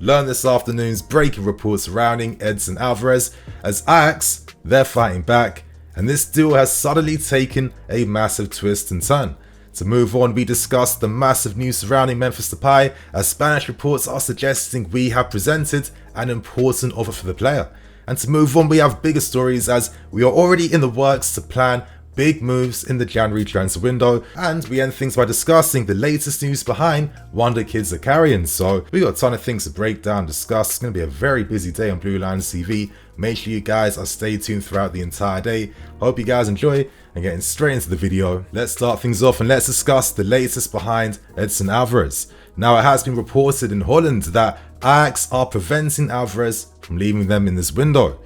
learned this afternoon's breaking report surrounding Edson Alvarez, as Ajax, they're fighting back, and this deal has suddenly taken a massive twist and turn. To move on, we discussed the massive news surrounding Memphis Depay, as Spanish reports are suggesting we have presented an important offer for the player. And to move on, we have bigger stories, as we are already in the works to plan big moves in the January transfer window, and we end things by discussing the latest news behind Wonder Kid Zakharyan. So we got a ton of things to break down, discuss. It's going to be a very busy day on BlueLionsTV. Make sure you guys are stay tuned throughout the entire day. Hope you guys enjoy, and getting straight into the video, let's start things off and let's discuss the latest behind Edson Alvarez. Now, it has been reported in Holland that Ajax are preventing Alvarez from leaving them in this window.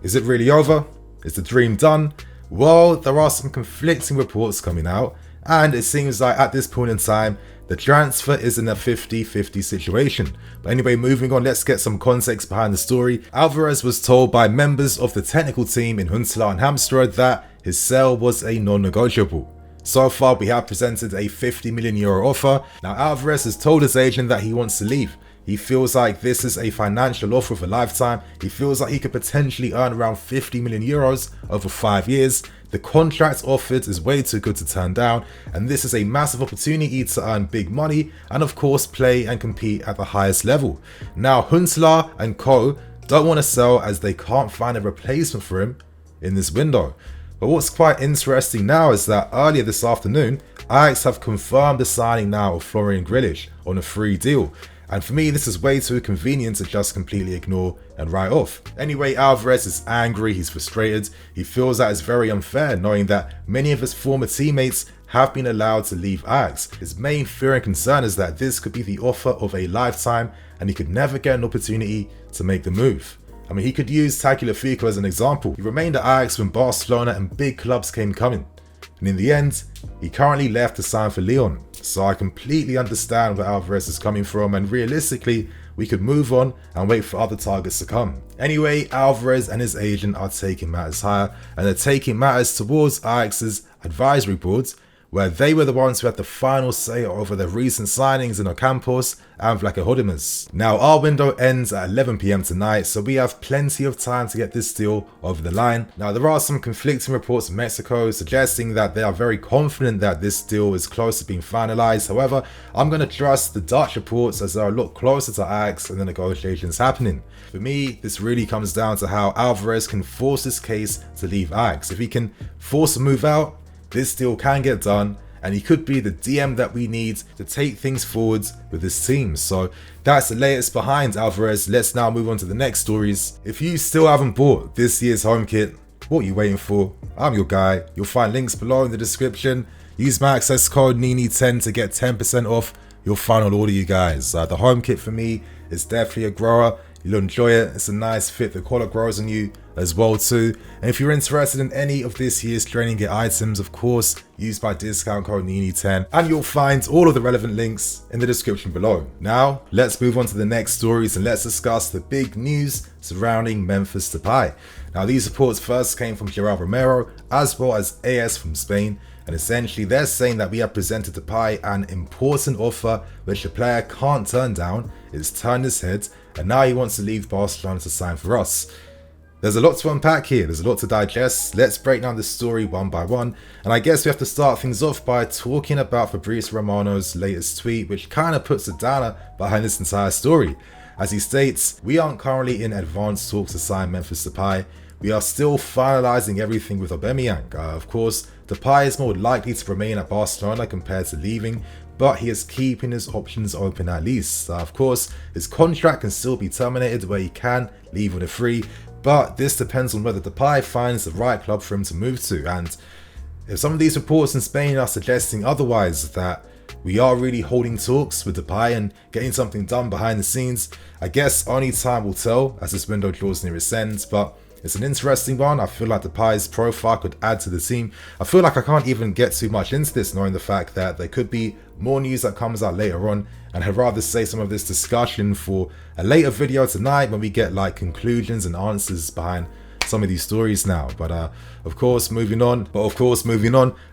Is it really over? Is the dream done? Well, there are some conflicting reports coming out, and it seems like at this point in time, the transfer is in a 50-50 situation. But anyway, moving on, let's get some context behind the story. Alvarez was told by members of the technical team in Huntelaar and Hamstrad that his sale was a non-negotiable. So far, we have presented a €50 million offer. Now, Alvarez has told his agent that he wants to leave. He feels like this is a financial offer of a lifetime. He feels like he could potentially earn around €50 million over 5 years. The contract offered is way too good to turn down, and this is a massive opportunity to earn big money and of course play and compete at the highest level. Now, Huntelaar and co don't want to sell, as they can't find a replacement for him in this window. But what's quite interesting now is that earlier this afternoon, Ajax have confirmed the signing now of Florian Grillitsch on a free deal. And for me, this is way too convenient to just completely ignore and write off. Anyway, Alvarez is angry, he's frustrated. He feels that it's very unfair, knowing that many of his former teammates have been allowed to leave Ajax. His main fear and concern is that this could be the offer of a lifetime, and he could never get an opportunity to make the move. I mean, he could use Tagliafico as an example. He remained at Ajax when Barcelona and big clubs came coming. And in the end, he currently left to sign for Lyon. So I completely understand where Alvarez is coming from, and realistically, we could move on and wait for other targets to come. Anyway, Alvarez and his agent are taking matters higher, and they're taking matters towards Ajax's advisory boards, where they were the ones who had the final say over the recent signings in Ocampos and Vlachodimos. Now, our window ends at 11 PM tonight, so we have plenty of time to get this deal over the line. Now, there are some conflicting reports from Mexico suggesting that they are very confident that this deal is close to being finalized. However, I'm going to trust the Dutch reports, as they're a lot closer to Ajax and the negotiations happening. For me, this really comes down to how Alvarez can force his case to leave Ajax. If he can force a move out, this deal can get done, and he could be the DM that we need to take things forwards with this team. So that's the latest behind Alvarez. Let's now move on to the next stories. If you still haven't bought this year's home kit, what are you waiting for? I'm your guy. You'll find links below in the description. Use my access code NINI10 to get 10% off your final order, you guys. The home kit for me is definitely a grower. You'll enjoy it. It's a nice fit. The collar grows on you as well too. And if you're interested in any of this year's training gear items, of course, use my discount code NINI10, and you'll find all of the relevant links in the description below. Now, let's move on to the next stories, and let's discuss the big news surrounding Memphis Depay. Now, these reports first came from Gerard Romero, as well as AS from Spain. And essentially, they're saying that we have presented Depay an important offer which the player can't turn down. It's turned his head, and now he wants to leave Barcelona to sign for us. There's a lot to unpack here, there's a lot to digest. Let's break down this story one by one. And I guess we have to start things off by talking about Fabrizio Romano's latest tweet, which kind of puts a downer behind this entire story. As he states, we aren't currently in advanced talks to sign Memphis Depay. We are still finalising everything with Aubameyang. Of course, Depay is more likely to remain at Barcelona compared to leaving, but he is keeping his options open at least. Of course, his contract can still be terminated where he can leave on a free, but this depends on whether Depay finds the right club for him to move to. And if some of these reports in Spain are suggesting otherwise, that we are really holding talks with Depay and getting something done behind the scenes, I guess only time will tell as this window draws near its end. But it's an interesting one. I feel like Depay's profile could add to the team. I feel like I can't even get too much into this, knowing the fact that there could be more news that comes out later on, and I'd rather save some of this discussion for a later video tonight when we get like conclusions and answers behind some of these stories now. But of course, moving on.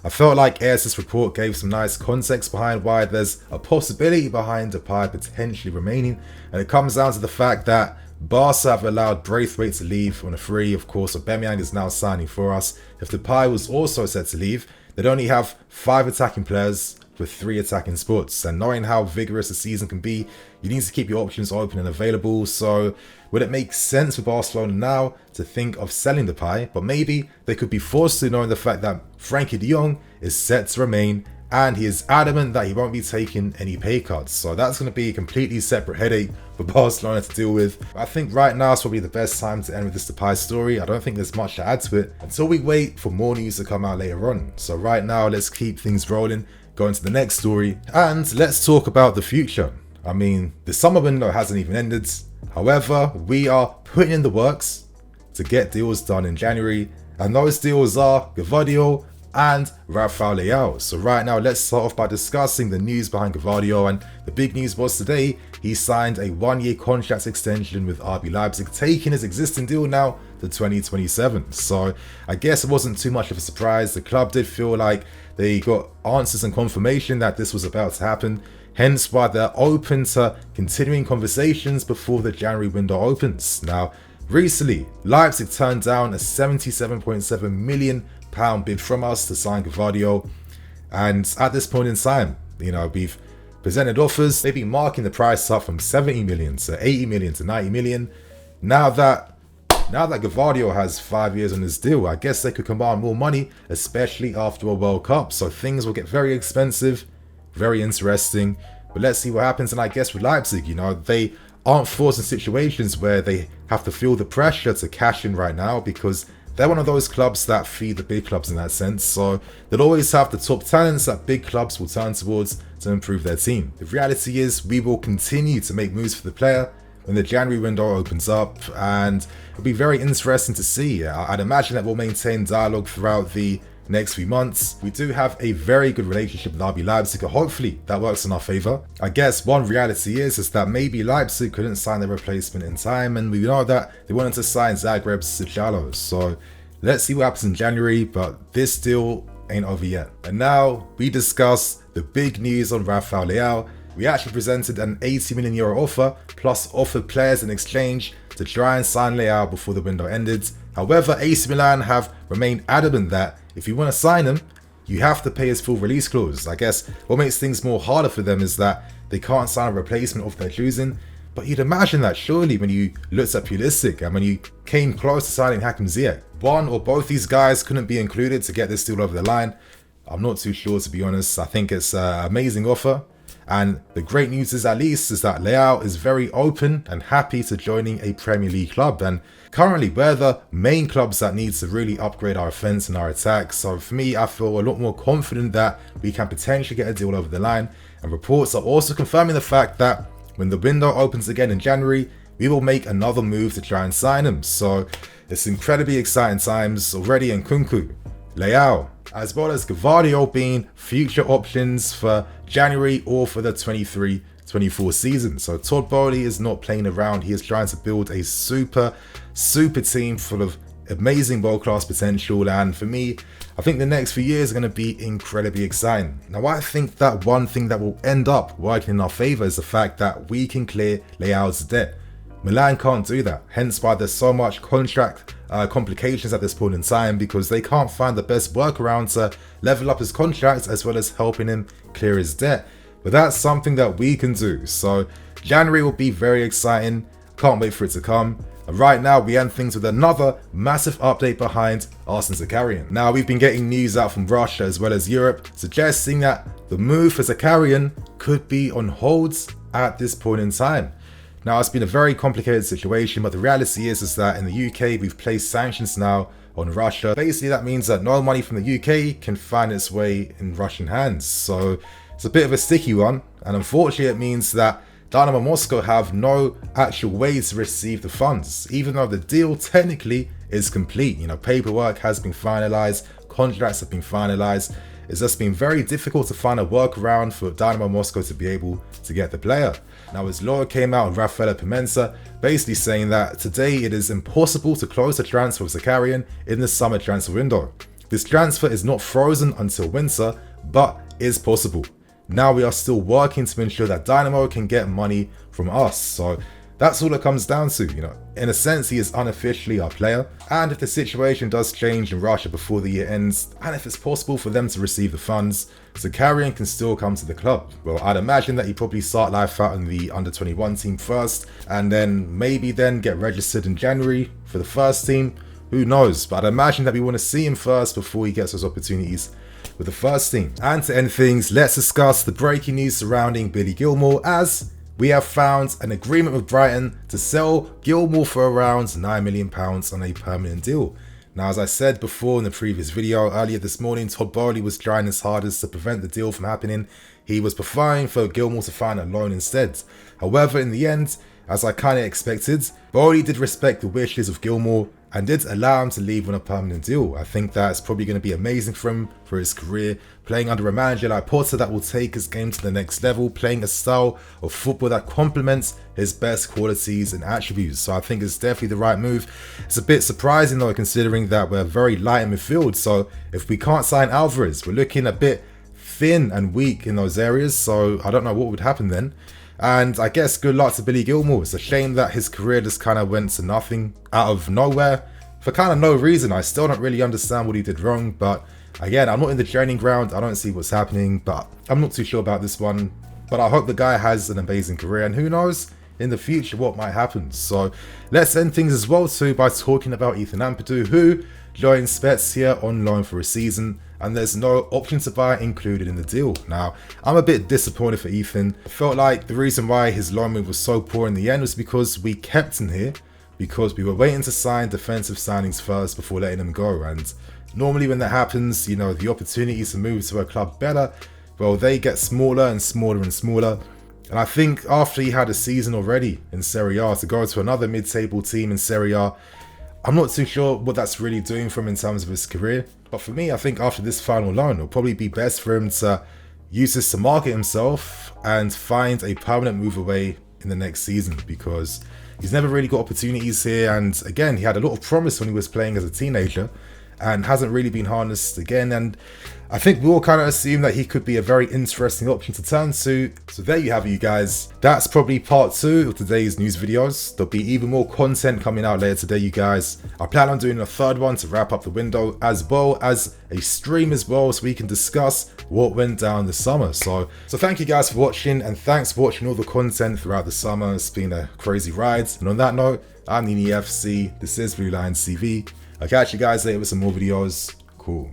I felt like AS's report gave some nice context behind why there's a possibility behind Depay potentially remaining, and it comes down to the fact that Barca have allowed Braithwaite to leave on a free. Of course, Aubameyang is now signing for us. If Depay was also set to leave, they'd only have 5 attacking players with 3 attacking spots, and knowing how vigorous the season can be, you need to keep your options open and available. So would it make sense for Barcelona now to think of selling Depay? But maybe they could be forced to, knowing the fact that Frenkie De Jong is set to remain and he is adamant that he won't be taking any pay cuts. So that's going to be a completely separate headache for Barcelona to deal with. I think right now is probably the best time to end with this Depay story. I don't think there's much to add to it until we wait for more news to come out later on. So right now, let's keep things rolling, go into the next story, and let's talk about the future. I mean, the summer window hasn't even ended. However, we are putting in the works to get deals done in January, and those deals are Gvardiol and Rafael Leao. So right now, let's start off by discussing the news behind Gvardiol, and the big news was today he signed a 1-year contract extension with RB Leipzig, taking his existing deal now to 2027. So I guess it wasn't too much of a surprise. The club did feel like they got answers and confirmation that this was about to happen, hence why they're open to continuing conversations before the January window opens. Now, recently, Leipzig turned down a £77.7 million bid from us to sign Gvardiol, and at this point in time, we've presented offers, maybe marking the price up from 70 million to 80 million to 90 million. Now that Gvardiol has 5 years on his deal, I guess they could command more money, especially after a World Cup. So things will get very expensive, very interesting. But let's see what happens. And I guess with Leipzig, they aren't forced in situations where they have to feel the pressure to cash in right now, because they're one of those clubs that feed the big clubs in that sense. So they'll always have the top talents that big clubs will turn towards to improve their team. The reality is we will continue to make moves for the player when the January window opens up, and it'll be very interesting to see. I'd imagine that we'll maintain dialogue throughout the next few months. We do have a very good relationship with RB Leipzig, hopefully that works in our favour. I guess one reality is that maybe Leipzig couldn't sign their replacement in time, and we know that they wanted to sign Zagreb's Chelse. So let's see what happens in January, but this deal ain't over yet. And now we discuss the big news on Rafael Leao. We actually presented an €80 million offer, plus offered players in exchange to try and sign Leao before the window ended. However, AC Milan have remained adamant that if you want to sign him, you have to pay his full release clause. I guess what makes things more harder for them is that they can't sign a replacement of their choosing. But you'd imagine that surely when you looked at Pulisic and when you came close to signing Hakim Ziyech, one or both these guys couldn't be included to get this deal over the line. I'm not too sure, to be honest. I think it's an amazing offer. And the great news is, at least, is that Leao is very open and happy to joining a Premier League club. And currently, we're the main clubs that need to really upgrade our offense and our attack. So for me, I feel a lot more confident that we can potentially get a deal over the line. And reports are also confirming the fact that when the window opens again in January, we will make another move to try and sign him. So it's incredibly exciting times already in Nkunku, Leao, as well as Gvardiol being future options for January or for the 23-24 season. So Todd Bowley is not playing around. He is trying to build a super team full of amazing world-class potential. And for me, I think the next few years are going to be incredibly exciting. Now, I think that one thing that will end up working in our favour is the fact that we can clear Leao's debt. Milan can't do that, hence why there's so much contract complications at this point in time, because they can't find the best workaround to level up his contract as well as helping him clear his debt. But that's something that we can do. So January will be very exciting. Can't wait for it to come. And right now we end things with another massive update behind Arsen Zakharyan. Now, we've been getting news out from Russia as well as Europe suggesting that the move for Zakharyan could be on hold at this point in time. Now, it's been a very complicated situation, but the reality is that in the UK, we've placed sanctions now on Russia. Basically, that means that no money from the UK can find its way in Russian hands. So it's a bit of a sticky one. And unfortunately, it means that Dynamo Moscow have no actual way to receive the funds, even though the deal technically is complete. Paperwork has been finalized, contracts have been finalized. It's just been very difficult to find a workaround for Dynamo Moscow to be able to get the player. Now his lawyer came out on Rafael Pimenta, basically saying that today it is impossible to close the transfer of Zakharyan in the summer transfer window. This transfer is not frozen until winter, but is possible. Now we are still working to ensure that Dynamo can get money from us. So that's all it comes down to, In a sense, he is unofficially our player. And if the situation does change in Russia before the year ends, and if it's possible for them to receive the funds, Zakharyan can still come to the club. Well, I'd imagine that he'd probably start life out in the under-21 team first, and then maybe then get registered in January for the first team. Who knows? But I'd imagine that we want to see him first before he gets those opportunities with the first team. And to end things, let's discuss the breaking news surrounding Billy Gilmour, as we have found an agreement with Brighton to sell Gilmour for around £9 million on a permanent deal. Now, as I said before in the previous video, earlier this morning, Todd Bowley was trying his hardest to prevent the deal from happening. He was preferring for Gilmour to find a loan instead. However, in the end, as I kind of expected, Bowley did respect the wishes of Gilmour and did allow him to leave on a permanent deal. I think that's probably going to be amazing for him, for his career, playing under a manager like Potter that will take his game to the next level, playing a style of football that complements his best qualities and attributes. So I think it's definitely the right move. It's a bit surprising though, considering that we're very light in midfield. So if we can't sign Alvarez, we're looking a bit thin and weak in those areas. So I don't know what would happen then. And I guess good luck to Billy Gilmour. It's a shame that his career just kind of went to nothing out of nowhere for kind of no reason. I still don't really understand what he did wrong, but again, I'm not in the training ground. I don't see what's happening, but I'm not too sure about this one. But I hope the guy has an amazing career, and who knows in the future what might happen. So let's end things as well too by talking about Ethan Ampadu, who joined Spezia on loan for a season, and there's no option to buy included in the deal. Now, I'm a bit disappointed for Ethan. I felt like the reason why his loan move was so poor in the end was because we kept him here, because we were waiting to sign defensive signings first before letting him go. And normally when that happens, the opportunities to move to a club better, well, they get smaller and smaller and smaller. And I think after he had a season already in Serie A, to go to another mid-table team in Serie A, I'm not too sure what that's really doing for him in terms of his career. But for me, I think after this final loan, it'll probably be best for him to use this to market himself and find a permanent move away in the next season, because he's never really got opportunities here. And again, he had a lot of promise when he was playing as a teenager and hasn't really been harnessed again. And I think we all kind of assume that he could be a very interesting option to turn to. So there you have it, you guys. That's probably part 2 of today's news videos. There'll be even more content coming out later today, you guys. I plan on doing a third one to wrap up the window, as well as a stream as well, so we can discuss what went down this summer. So thank you guys for watching, and thanks for watching all the content throughout the summer. It's been a crazy ride. And on that note, I'm Nini FC. This is BlueLionsTV. I'll catch you guys later with some more videos. Cool.